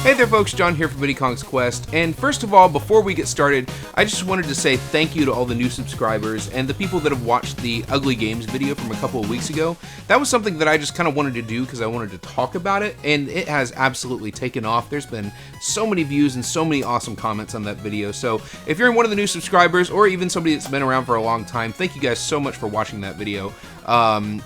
Hey there folks, John here from Diddy Kong's Quest, and first of all, before we get started, I just wanted to say thank you to all the new subscribers and the people that have watched the Ugly Games video from a couple of weeks ago. That was something that I just kind of wanted to do because I wanted to talk about it, and it has absolutely taken off. There's been so many views and so many awesome comments on that video, so if you're one of the new subscribers or even somebody that's been around for a long time, thank you guys so much for watching that video.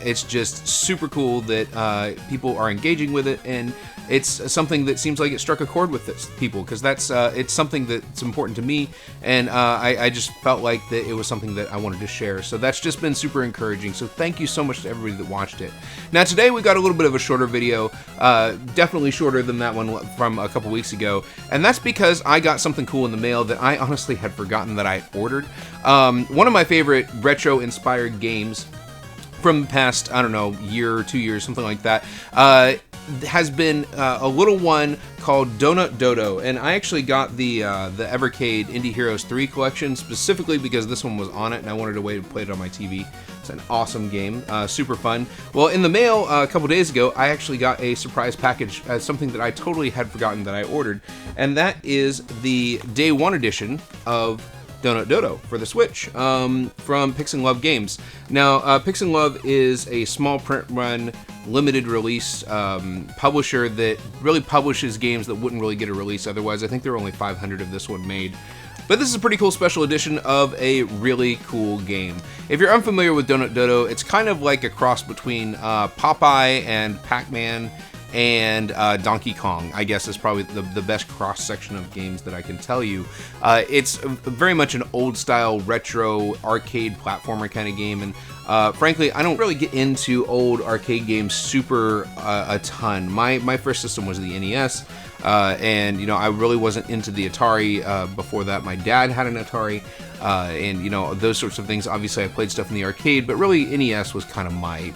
It's just super cool that people are engaging with it, and it's something that seems like it struck a chord with people, because that's it's something that's important to me, and I just felt like that it was something that I wanted to share. So that's just been super encouraging. So thank you so much to everybody that watched it. Now today we got a little bit of a shorter video, definitely shorter than that one from a couple weeks ago, and that's because I got something cool in the mail that I honestly had forgotten that I ordered. One of my favorite retro-inspired games from the past, I don't know, year or 2 years, something like that, has been a little one called Dodo, and I actually got the Evercade Indie Heroes 3 collection specifically because this one was on it, and I wanted a way to play it on my TV. It's an awesome game, super fun. Well, in the mail a couple days ago, I actually got a surprise package, something that I totally had forgotten that I ordered, and that is the Day 1 edition of Dodo for the Switch from Pix and Love Games. Now, Pix and Love is a small print run, limited release publisher that really publishes games that wouldn't really get a release otherwise. I think there are only 500 of this one made. But this is a pretty cool special edition of a really cool game. If you're unfamiliar with Dodo, it's kind of like a cross between Popeye and Pac-Man and Donkey Kong, I guess, is probably the best cross-section of games that I can tell you. It's very much an old-style, retro, arcade platformer kind of game, and frankly, I don't really get into old arcade games super a ton. My first system was the NES, and, you know, I really wasn't into the Atari before that. My dad had an Atari, and, you know, those sorts of things. Obviously, I played stuff in the arcade, but really, NES was kind of my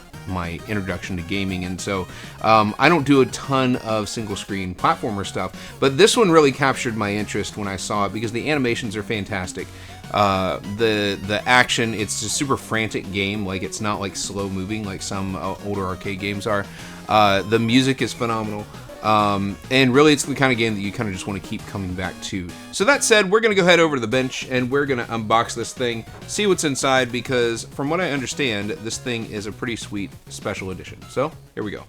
introduction to gaming, and so I don't do a ton of single screen platformer stuff, but this one really captured my interest when I saw it because the animations are fantastic. The action, it's a super frantic game, like it's not like slow moving like some older arcade games are. The music is phenomenal. And really it's the kind of game that you kind of just want to keep coming back to. So that said, we're going to go head over to the bench and we're going to unbox this thing, see what's inside, because from what I understand, this thing is a pretty sweet special edition. So here we go.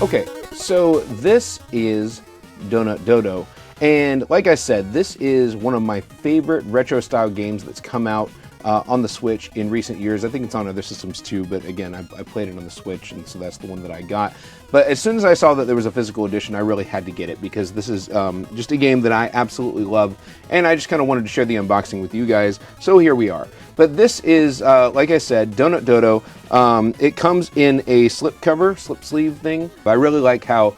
Okay, so this is Dodo, and like I said, this is one of my favorite retro style games that's come out on the Switch in recent years. I think it's on other systems too, but again, I played it on the Switch, and so that's the one that I got. But as soon as I saw that there was a physical edition, I really had to get it because this is just a game that I absolutely love, and I just kind of wanted to share the unboxing with you guys, so here we are. But this is, like I said, Dodo. It comes in a slip sleeve thing. I really like how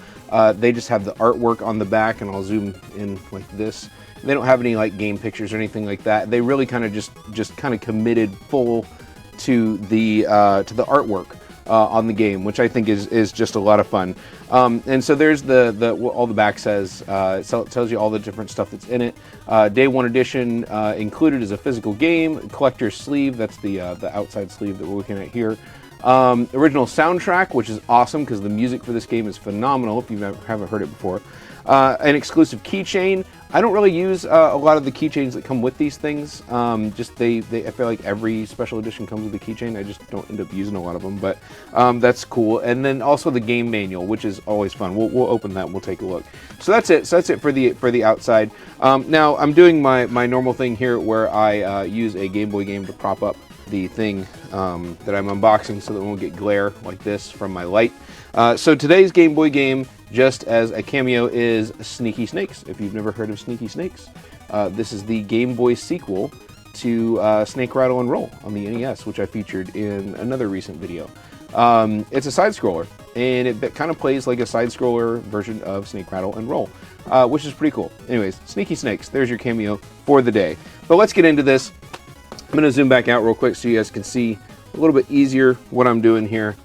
they just have the artwork on the back, and I'll zoom in like this. They don't have any like game pictures or anything like that. They really kind of just kind of committed full to the artwork on the game, which I think is just a lot of fun. And so there's all the back says. It tells you all the different stuff that's in it. Day 1 edition included is a physical game, collector's sleeve. That's the outside sleeve that we're looking at here. Original soundtrack, which is awesome because the music for this game is phenomenal if you haven't heard it before. An exclusive keychain. I don't really use a lot of the keychains that come with these things. I feel like every special edition comes with a keychain. I just don't end up using a lot of them, but that's cool. And then also the game manual, which is always fun. We'll open that and we'll take a look. So that's it. So that's it for the outside. Now I'm doing my normal thing here where I use a Game Boy game to prop up the thing that I'm unboxing so that we won't get glare like this from my light. So today's Game Boy game, just as a cameo, is Sneaky Snakes. If you've never heard of Sneaky Snakes, this is the Game Boy sequel to Snake Rattle and Roll on the NES, which I featured in another recent video. It's a side-scroller, and it kind of plays like a side-scroller version of Snake Rattle and Roll, which is pretty cool. Anyways, Sneaky Snakes, there's your cameo for the day. But let's get into this. I'm going to zoom back out real quick so you guys can see a little bit easier what I'm doing here.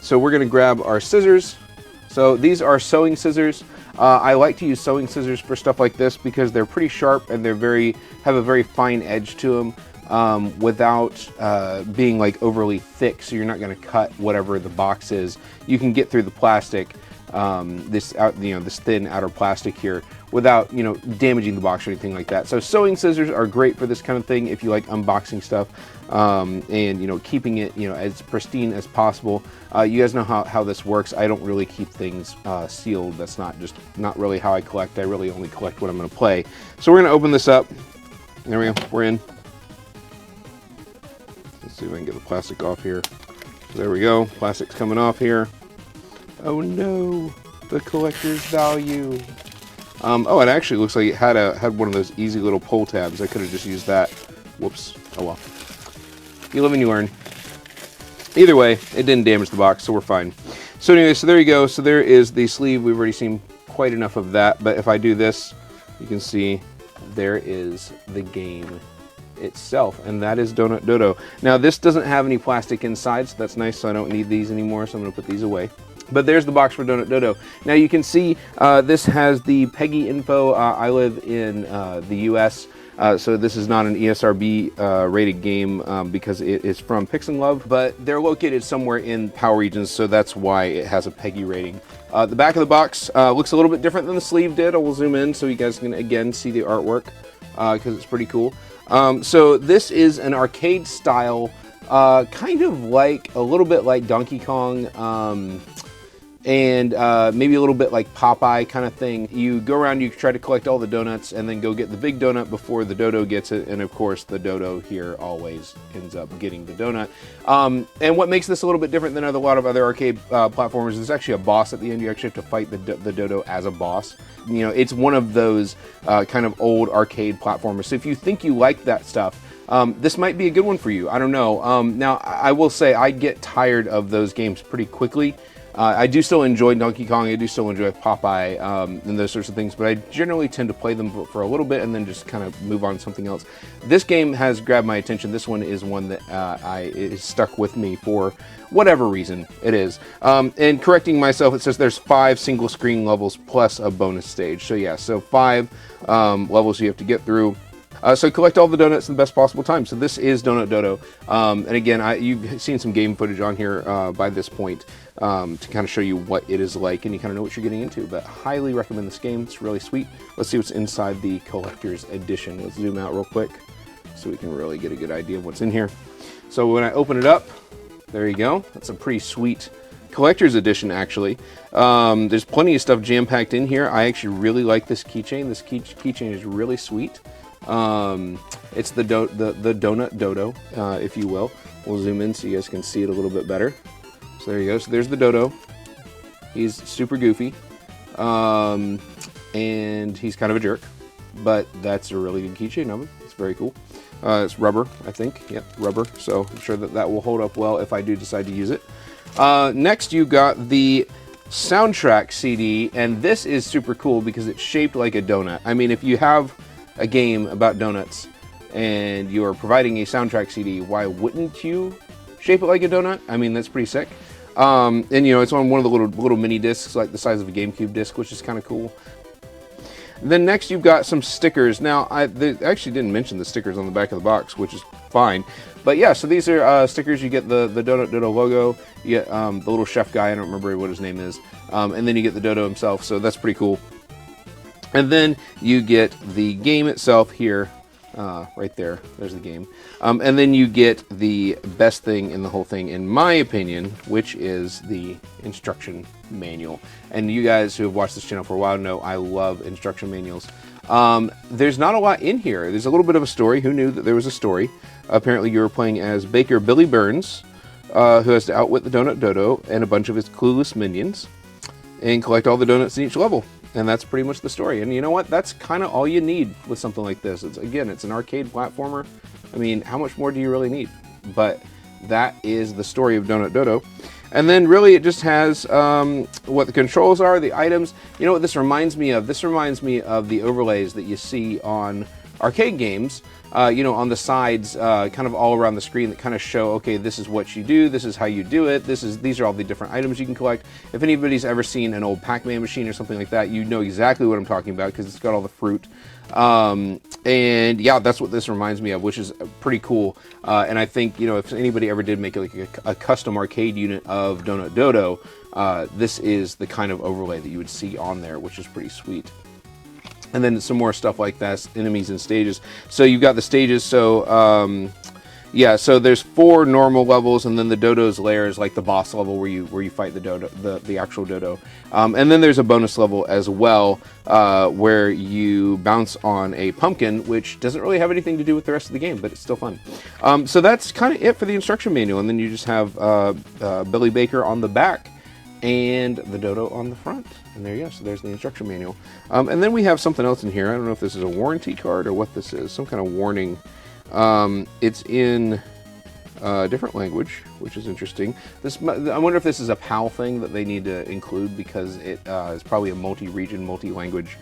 So we're going to grab our scissors. So these are sewing scissors. I like to use sewing scissors for stuff like this because they're pretty sharp and they're have a very fine edge to them without being like overly thick, so you're not going to cut whatever the box is. You can get through the plastic this this thin outer plastic here without damaging the box or anything like that. So sewing scissors are great for this kind of thing if you like unboxing stuff, and keeping it as pristine as possible. You guys know how this works. I don't really keep things sealed. That's not really how I collect. I really only collect what I'm going to play. So we're going to open this up. There we go. We're in. Let's see if I can get the plastic off here. There we go. Plastic's coming off here. Oh no, the collector's value. Oh, it actually looks like it had one of those easy little pull tabs. I could have just used that. Whoops. Oh well. You live and you learn. Either way, it didn't damage the box, so we're fine. So anyway, so there you go. So there is the sleeve. We've already seen quite enough of that, but if I do this, you can see there is the game itself, and that is Donut Dodo. Now this doesn't have any plastic inside, so that's nice, so I don't need these anymore, so I'm going to put these away. But there's the box for Donut Dodo. Now you can see this has the PEGI info. I live in the US, so this is not an ESRB rated game because it is from Pix'n'Love, but they're located somewhere in PAL regions, so that's why it has a PEGI rating. The back of the box looks a little bit different than the sleeve did. I will zoom in so you guys can again see the artwork because it's pretty cool. So this is an arcade style, kind of like a little bit like Donkey Kong, and maybe a little bit like Popeye kind of thing. You go around, you try to collect all the donuts, and then go get the big donut before the Dodo gets it, and of course the Dodo here always ends up getting the donut. And what makes this a little bit different than a lot of other arcade platformers is there's actually a boss at the end. You actually have to fight the Dodo as a boss. It's one of those kind of old arcade platformers. So if you think you like that stuff, this might be a good one for you. I don't know. Now, I will say I get tired of those games pretty quickly. I do still enjoy Donkey Kong, I do still enjoy Popeye, and those sorts of things, but I generally tend to play them for a little bit and then just kind of move on to something else. This game has grabbed my attention. This one is one that is stuck with me for whatever reason it is. And correcting myself, it says there's 5 single screen levels plus a bonus stage. So yeah, so 5 levels you have to get through. So collect all the donuts in the best possible time. So this is Donut Dodo. And again, you've seen some game footage on here by this point to kind of show you what it is like, and you kind of know what you're getting into. But highly recommend this game. It's really sweet. Let's see what's inside the collector's edition. Let's zoom out real quick so we can really get a good idea of what's in here. So when I open it up, there you go. That's a pretty sweet collector's edition, actually. There's plenty of stuff jam-packed in here. I actually really like this keychain. This keychain is really sweet. It's the Donut Dodo, if you will. We'll zoom in so you guys can see it a little bit better. So there you go. So there's the Dodo. He's super goofy, and he's kind of a jerk, but that's a really good keychain of him. It's very cool. It's rubber, I think. Yep, rubber. So I'm sure that will hold up well if I do decide to use it. Next, you got the soundtrack CD, and this is super cool because it's shaped like a donut. I mean, if you have a game about donuts and you're providing a soundtrack CD, why wouldn't you shape it like a donut? I mean, that's pretty sick. And it's on one of the little mini discs, like the size of a GameCube disc, which is kind of cool. Then next you've got some stickers. Now, they actually didn't mention the stickers on the back of the box, which is fine. But yeah, so these are stickers. You get the Donut Dodo logo, you get the little chef guy, I don't remember what his name is, and then you get the Dodo himself, so that's pretty cool. And then you get the game itself here, right there. There's the game. And then you get the best thing in the whole thing, in my opinion, which is the instruction manual. And you guys who have watched this channel for a while know I love instruction manuals. There's not a lot in here. There's a little bit of a story. Who knew that there was a story? Apparently you were playing as Baker Billy Burns, who has to outwit the Donut Dodo and a bunch of his clueless minions and collect all the donuts in each level. And that's pretty much the story. And you know what? That's kind of all you need with something like this. Again, it's an arcade platformer. I mean, how much more do you really need? But that is the story of Donut Dodo. And then really it just has what the controls are, the items. You know what this reminds me of? This reminds me of the overlays that you see on arcade games, on the sides, kind of all around the screen that kind of show, okay, this is what you do, this is how you do it, these are all the different items you can collect. If anybody's ever seen an old Pac-Man machine or something like that, you know exactly what I'm talking about because it's got all the fruit. And yeah, that's what this reminds me of, which is pretty cool. And I think, if anybody ever did make like a custom arcade unit of Donut Dodo, this is the kind of overlay that you would see on there, which is pretty sweet. And then some more stuff like that, enemies and stages. So you've got the stages, so yeah, so there's 4 normal levels, and then the Dodo's lair is like the boss level where you fight the Dodo, the actual Dodo. And then there's a bonus level as well, where you bounce on a pumpkin, which doesn't really have anything to do with the rest of the game, but it's still fun. So that's kind of it for the instruction manual, and then you just have Billy Baker on the back and the Dodo on the front. And there you go, so there's the instruction manual. And then we have something else in here. I don't know if this is a warranty card or what this is, some kind of warning. It's in a different language, which is interesting. I wonder if this is a PAL thing that they need to include, because it is probably a multi-region, multi-language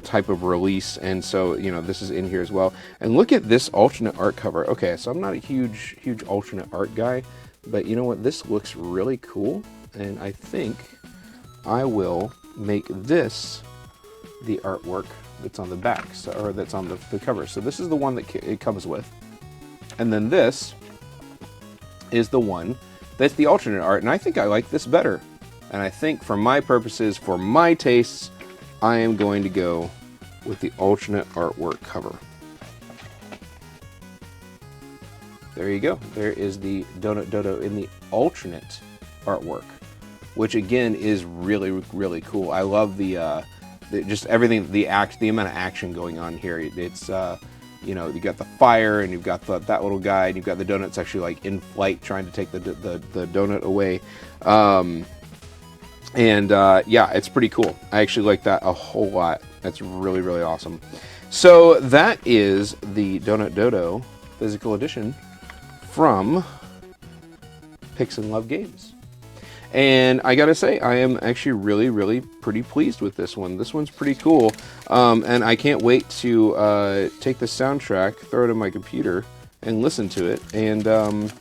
type of release, and so, you know, this is in here as well. And look at this alternate art cover. Okay, so I'm not a huge alternate art guy, but you know what? This looks really cool, and I think I will make this the artwork that's on the back, so, or that's on the cover. So this is the one that it comes with, and then this is the one that's the alternate art, and I think I like this better. And I think for my purposes, for my tastes, I am going to go with the alternate artwork cover. There you go. There is the Donut Dodo in the alternate artwork, which again is really, really cool. I love the just everything, the amount of action going on here. It's you know, you got the fire, and you've got that little guy, and you've got the donuts actually like in flight trying to take the donut away. Yeah, it's pretty cool. I actually like that a whole lot. That's really, really awesome. So that is the Donut Dodo physical edition from Pix and Love Games. And I gotta say, I am actually really, really pretty pleased with this one. This one's pretty cool, and I can't wait to take the soundtrack, throw it in my computer, and listen to it. And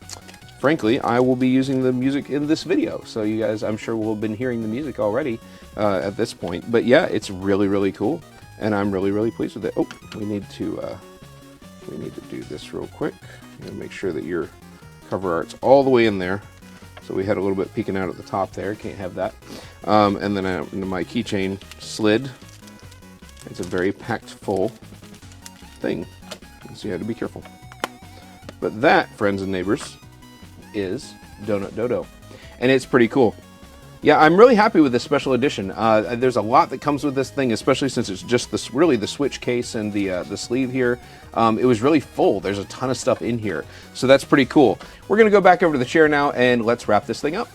frankly, I will be using the music in this video, so you guys, I'm sure, will have been hearing the music already at this point. But yeah, it's really, really cool, and I'm really, really pleased with it. Oh, we need to do this real quick. Make sure that your cover art's all the way in there. So we had a little bit peeking out at the top there. Can't have that. And then my keychain slid. It's a very packed full thing, so you had to be careful. But that, friends and neighbors, is Donut Dodo, and it's pretty cool. Yeah, I'm really happy with this special edition. There's a lot that comes with this thing, especially since it's just really the Switch case and the sleeve here. It was really full. There's a ton of stuff in here, so that's pretty cool. We're gonna go back over to the chair now, and let's wrap this thing up.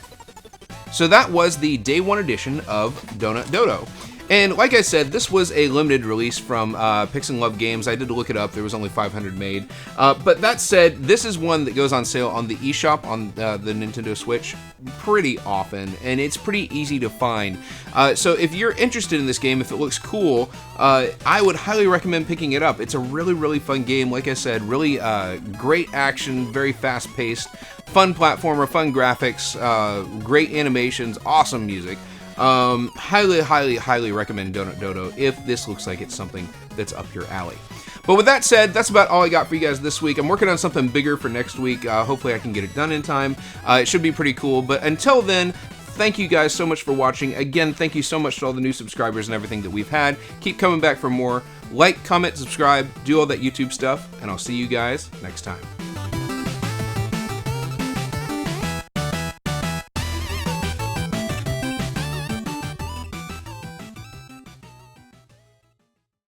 So that was the Day 1 edition of Donut Dodo. And like I said, this was a limited release from Pix and Love Games. I did look it up. There was only 500 made. But that said, this is one that goes on sale on the eShop on the Nintendo Switch pretty often, and it's pretty easy to find. So if you're interested in this game, if it looks cool, I would highly recommend picking it up. It's a really, really fun game. Like I said, really great action, very fast-paced, fun platformer, fun graphics, great animations, awesome music. Highly recommend Donut Dodo if this looks like it's something that's up your alley. But with that said, that's about all I got for you guys this week. I'm working on something bigger for next week. Hopefully I can get it done in time. It should be pretty cool. But until then, thank you guys so much for watching. Again, thank you so much to all the new subscribers and everything that we've had. Keep coming back for more. Like, comment, subscribe, do all that YouTube stuff, and I'll see you guys next time.